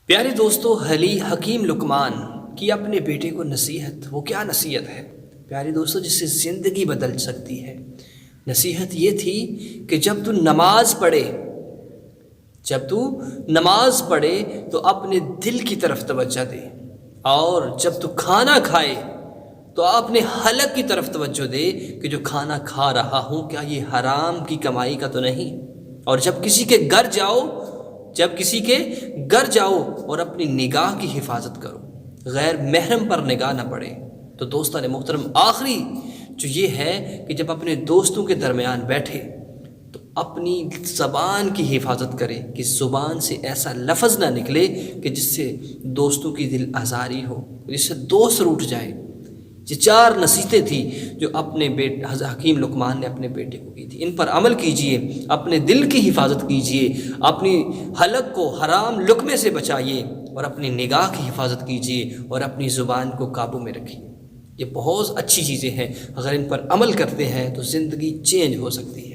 پیارے دوستو، حکیم لقمان کی اپنے بیٹے کو نصیحت، وہ کیا نصیحت ہے پیارے دوستو جس سے زندگی بدل سکتی ہے؟ نصیحت یہ تھی کہ جب تو نماز پڑھے تو اپنے دل کی طرف توجہ دے، اور جب تو کھانا کھائے تو اپنے حلق کی طرف توجہ دے کہ جو کھانا کھا رہا ہوں کیا یہ حرام کی کمائی کا تو نہیں۔ اور جب کسی کے گھر جاؤ اور اپنی نگاہ کی حفاظت کرو، غیر محرم پر نگاہ نہ پڑے۔ تو دوستان محترم، آخری جو یہ ہے کہ جب اپنے دوستوں کے درمیان بیٹھے تو اپنی زبان کی حفاظت کرے کہ زبان سے ایسا لفظ نہ نکلے کہ جس سے دوستوں کی دل آزاری ہو، جس سے دوست روٹھ جائے۔ یہ 4 نصیحتیں تھیں جو اپنے حکیم لقمان نے اپنے بیٹے کو کی تھی۔ ان پر عمل کیجئے، اپنے دل کی حفاظت کیجئے، اپنی حلق کو حرام لقمے سے بچائیے، اور اپنی نگاہ کی حفاظت کیجئے، اور اپنی زبان کو قابو میں رکھیے۔ یہ بہت اچھی چیزیں ہیں، اگر ان پر عمل کرتے ہیں تو زندگی چینج ہو سکتی ہے۔